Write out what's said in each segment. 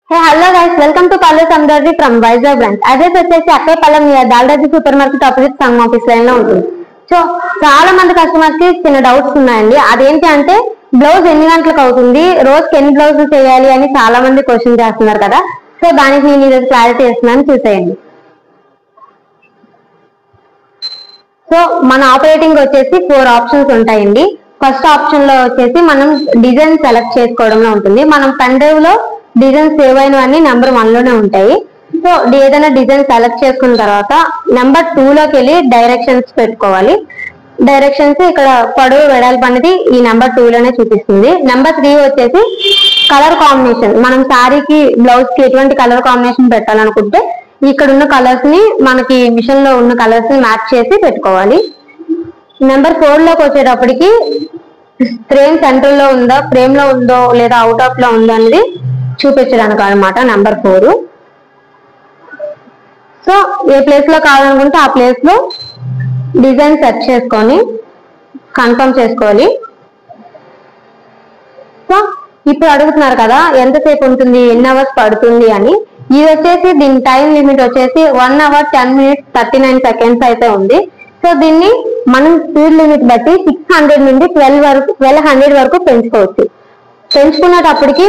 Hey, hello guys, welcome to Pallu Samdarji from Vizag branch. Address వచ్చేసి Akkayyapalem దాల్రాజు super market opposite సంఘం office line లో ఉంటుంది. So చాలా మంది కస్టమర్స్ కి చిన్న డౌట్స్ ఉన్నాయండి. అదేంటి అంటే బ్లౌజ్ ఎన్ని గంటలకు అవుతుంది, రోజుకి ఎన్ని బ్లౌజులు చేయాలి అని చాలా మంది క్వశ్చన్ చేస్తున్నారు కదా. సో దానికి నేను ఈరోజు క్లారిటీ ఇస్తున్నాను, చూసేయండి. సో మన ఆపరేటింగ్ వచ్చేసి 4 ఆప్షన్స్ ఉంటాయండి. ఫస్ట్ ఆప్షన్ లో వచ్చేసి మనం డిజైన్ సెలెక్ట్ చేసుకోవడంలో ఉంటుంది. మనం పెన్ డ్రైవ్ లో డిజైన్ సేవ్ అయినవన్నీ నెంబర్ 1 లోనే ఉంటాయి. సో ఏదైనా డిజైన్ సెలెక్ట్ చేసుకున్న తర్వాత నెంబర్ 2 లోకి వెళ్ళి డైరెక్షన్స్ పెట్టుకోవాలి. డైరెక్షన్స్ ఇక్కడ పొడవు వెడల్పు అనేది ఈ నెంబర్ 2 లోనే చూపిస్తుంది. నెంబర్ 3 వచ్చేసి కలర్ కాంబినేషన్. మనం శారీకి బ్లౌజ్ కి ఎటువంటి కలర్ కాంబినేషన్ పెట్టాలనుకుంటే ఇక్కడ ఉన్న కలర్స్ ని మనకి మిషన్ లో ఉన్న కలర్స్ ని మ్యాచ్ చేసి పెట్టుకోవాలి. నెంబర్ 4 లోకి వచ్చేటప్పటికి ఫ్రేమ్ సెంటర్ లో ఉందో, ఫ్రేమ్ లో ఉందో లేదా అవుట్ ఆఫ్ లో ఉందో అనేది చూపించడానికి అనమాట నెంబర్ 4. సో ఏ ప్లేస్ లో కావాలనుకుంటే ఆ ప్లేస్ లో డిజైన్ సెట్ చేసుకొని కన్ఫర్మ్ చేసుకోవాలి. సో ఇప్పుడు అడుగుతున్నారు కదా ఎంతసేపు ఉంటుంది, ఎన్ని అవర్స్ పడుతుంది అని. ఇది వచ్చేసి దీని టైం లిమిట్ వచ్చేసి 1 hour 10 minutes 39 seconds అయితే ఉంది. సో దీన్ని మనం స్పీడ్ లిమిట్ బట్టి 600 నుండి 1200 వరకు పెంచుకోవచ్చు. పెంచుకునేటప్పటికి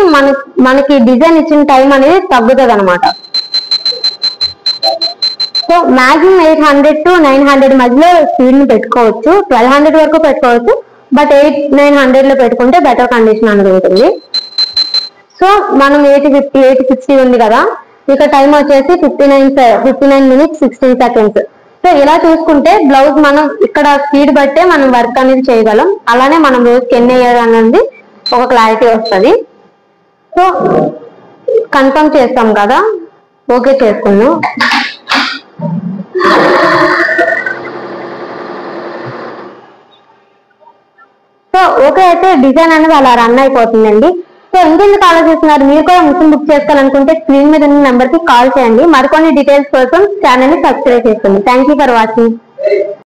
మనకి డిజైన్ ఇచ్చిన టైం అనేది తగ్గుతుంది అనమాట. సో మాక్సిమం 800 to 900 మధ్యలో స్పీడ్ ని పెట్టుకోవచ్చు. 1200 వరకు పెట్టుకోవచ్చు, బట్ 800-900 లో పెట్టుకుంటే బెటర్ కండిషన్ అనేది ఉంటుంది. సో మనం 850 860 ఉంది కదా, ఇక టైం వచ్చేసి 59 minutes 16 seconds. సో ఇలా చూసుకుంటే బ్లౌజ్ మనం ఇక్కడ స్పీడ్ బట్టే మనం వర్క్ అనేది చేయగలం. అలానే మనం రోజుకి ఎన్ని వేయాలి అనేది ఒక క్లారిటీ వస్తుంది. సో కన్ఫర్మ్ చేస్తాం కదా, ఓకే చేసుకున్నాం. సో ఓకే అయితే డిజైన్ అనేది అలా రన్ అయిపోతుందండి. సో ఇంకెందుకు ఆలోచిస్తున్నారు, మీరు కూడా మిషన్ బుక్ చేసుకోవాలనుకుంటే స్క్రీన్ మీద ఉన్న నెంబర్ కి కాల్ చేయండి. మరికొన్ని డీటెయిల్స్ కోసం ఛానల్ ని సబ్స్క్రైబ్ చేసుకోండి. Thank you for watching.